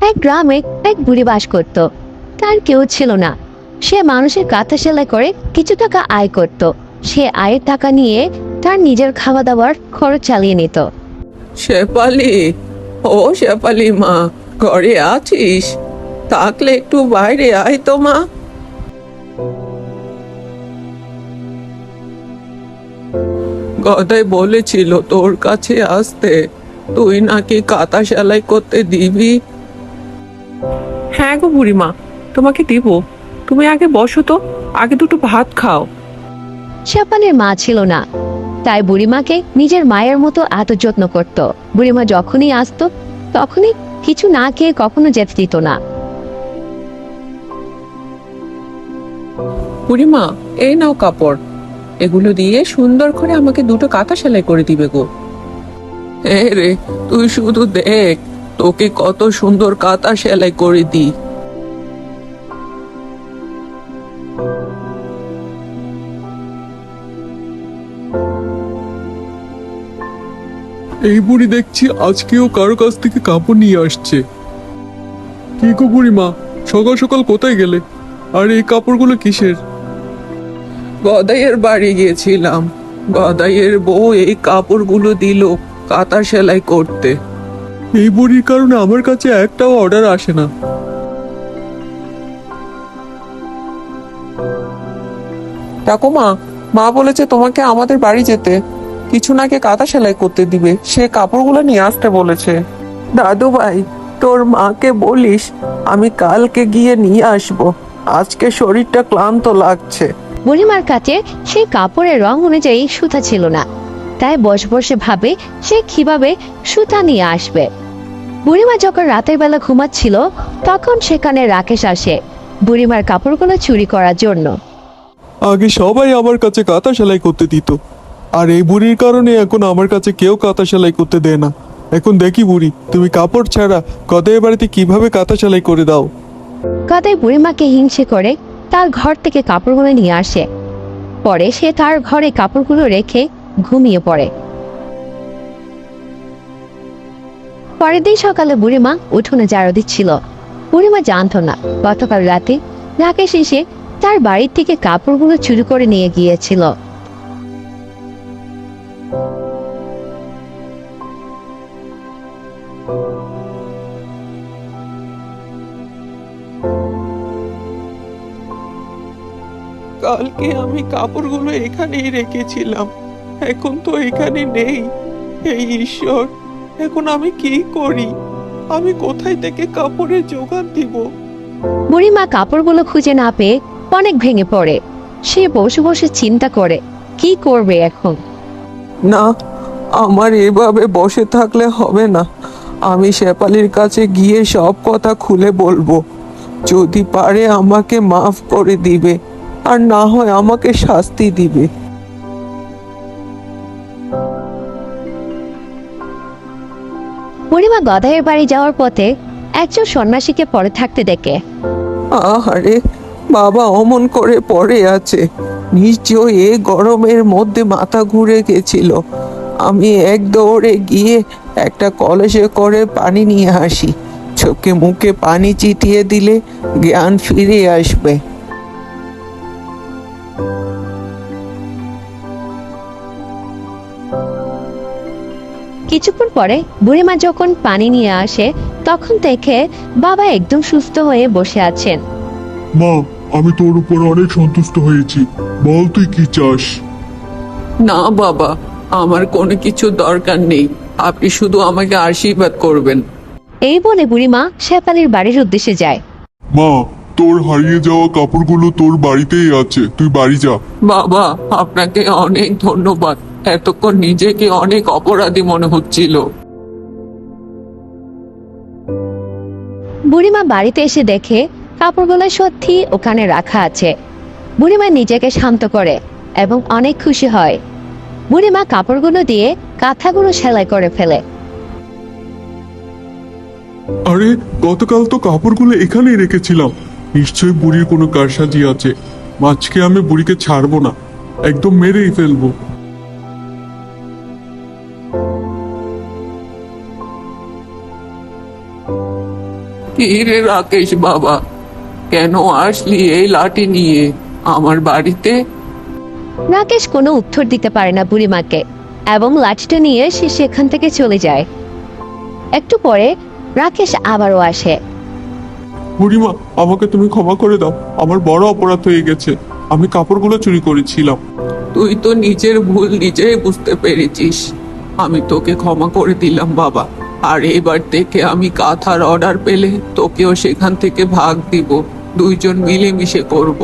এক গ্রামে এক বুড়ি বাস করত। তার কেউ ছিল না। সে মানুষের কাঁথা সেলাই করে কিছু টাকা আয় করত। সে আয়ের টাকা নিয়ে তার নিজের খাওয়া দাওয়ার খরচ চালিয়ে নিত। শেফালি, ও শেফালি মা, ঘরে আছিস? থাকলে একটু বাইরে আয় তো মা। গদাই বলেছিল তোর কাছে আসতে, তুই নাকি কাঁথা সেলাই করতে দিবি। হ্যাঁ গো বুড়িমা, তোমাকে দিব। তুমি আগে বসো তো, আগে দুটো ভাত খাও। শেফালির মা ছিল না, তাই বুড়িমাকে নিজের মায়ের মতো এত যত্ন করত। বুড়িমা যখনই আসতো তখনই কিছু না খেয়ে কখনো যেতে দিত না। বুড়িমা, এই নাও কাপড়, এগুলো দিয়ে সুন্দর করে আমাকে দুটো কাঁথা সেলাই করে দিবে গো। হ্যাঁ রে, তুই শুধু দেখ তোকে কত সুন্দর কাঁথা সেলাই করে দিই। এই বুড়ি দেখছি আজকেও কারো কাছ থেকে কাপড় নিয়ে আসছে। কি গো বুড়িমা, সকাল সকাল কোথায় গেলে? আর এই কাপড়গুলো কিসের? গদাইয়ের বাড়ি গিয়েছিলাম, গদাইয়ের বউ এই কাপড়গুলো দিল কাঁথা সেলাই করতে। এই বুড়ির কারণে আমার কাছে একটাও অর্ডার আসে না। ঠাকুমা, মা বলেছে তোমাকে আমাদের বাড়ি যেতে, কিছু নাকি কাঁথা সেলাই করতে দিবে, সে কাপড়গুলো নিয়ে আসতে বলেছে। দাদু ভাই, তোর মাকে বলিস আমি কালকে গিয়ে নিয়ে আসব, আজকে শরীরটা ক্লান্ত লাগছে। বুড়িমার কাছে সেই কাপড়ের রং অনুযায়ী সুতা ছিল না, তাই বসে বসে ভাবে সে কিভাবে সুতা নিয়ে আসবে। বুড়িমা যখন রাতের বেলা ঘুমাচ্ছিল তখন সেখানে রাকেশ আসে বুড়িমার কাপড়গুলো চুরি করার জন্য। আগে সবাই আমার কাছে কাঁথা সেলাই করতে দিত, আর এই বুড়ির কারণে এখন আমার কাছে কেউ কাঁথা সেলাই করতে দেয় না। এখন দেখি বুড়ি, তুমি কাপড় ছাড়া গদাইয়ের বাড়িতে কিভাবে কাঁথা সেলাই করে দাও। গদাই বুড়িমাকে হিংসে করে তার ঘর থেকে কাপড়গুলো নিয়ে আসে। পরে সে তার ঘরে কাপড়গুলো রেখে ঘুমিয়ে পড়ে। পরের দিন সকালে বুড়িমা উঠোনে ঝাড়ু দিচ্ছিল। বুড়িমা জানতো না গতকাল রাতে রাকেশ এসে তার বাড়ির থেকে কাপড়গুলো চুরি করে নিয়ে গিয়েছিল। কালকে আমি কাপড়গুলো এখানেই রেখেছিলাম, এখন তো এখানে নেই। এই ঈশ্বর, এখন আমি কি করি? আমি কোথায় থেকে কাপড়ের জোগান দিব? বুড়িমা কাপড়গুলো খুঁজে না পেয়ে অনেক ভেঙে পড়ে। সে বসে বসে চিন্তা করে কি করবে এখন। না, আমার এভাবে বসে থাকলে হবে না। আমি শেফালির কাছে গিয়ে সব কথা খুলে বলবো, যদি পারে আমাকে মাফ করে দিবে, আর না হয় আমাকে শাস্তি দিবে। বুড়িমা গদাইয়ের বাড়ি যাওয়ার পথে একজন সন্ন্যাসীকে পড়ে থাকতে দেখে। আহারে, বাবা অমন করে পড়ে আছে, নিশ্চয় এ গরমের মধ্যে মাথা ঘুরে গেছিল। আমি এক দৌড়ে গিয়ে একটা কলসে করে পানি নিয়ে আসি, চোখে মুখে পানি চিটিয়ে দিলে জ্ঞান ফিরে আসবে। কিছুক্ষণ পরে বুড়িমা যখন পানি নিয়ে আসে তখন দেখে বাবা একদম সুস্থ হয়ে বসে আছেন। মা, আমি তোর উপর অনেক সন্তুষ্ট হয়েছি, বল তুই কি চাস? না বাবা, আমার কোনো কিছু দরকার নেই, আপনি শুধু আমাকে আশীর্বাদ করবেন। এই বলে বুড়িমা শেফালির বাড়ির উদ্দেশ্যে যায়। মা, তোর হারিয়ে যাওয়া কাপড়গুলো তোর বাড়িতেই আছে, তুই বাড়ি যা। বাবা, আপনাকে অনেক ধন্যবাদ, এতক্ষণ নিজেকে অনেক অপরাধী মনে হচ্ছিল। বুড়িমা বাড়িতে এসে দেখে কাপড়গুলো সত্যি ওখানে রাখা আছে। বুড়িমা নিজেকে শান্ত করে এবং অনেক খুশি হয়। বুড়িমা কাপড়গুলো দিয়ে কাঁথাগুলো সেলাই করে ফেলে। আরে, গতকাল তো কাপড়গুলো এখানেই রেখেছিলাম, নিশ্চয়ই বুড়ির কোনো কারসাজি আছে। আজকে আমি বুড়িকে ছাড়বো না, একদম মেরেই ফেলবো। কি রে রাকেশ বাবা, কেন আসলি এই লাঠি নিয়ে আমার বাড়িতে? রাকেশ কোনো উত্তর দিতে পারে না বুড়িমাকে এবং লাঠিটা নিয়ে সে সেখান থেকে চলে যায়। একটু পরে রাকেশ আবারও আসে। বুড়িমা, আমাকে তুমি ক্ষমা করে দাও, আমার বড় অপরাধ হয়ে গেছে। আমি কাপড়গুলো চুরি করেছিলাম। তুই তো নিজের ভুল নিজেই বুঝতে পেরেছিস। আমি তোকে ক্ষমা করে দিলাম বাবা। আর এবার থেকে আমি কাঁথার অর্ডার পেলে তোকেও সেখান থেকে ভাগ দিব, দুইজন মিলেমিশে করব।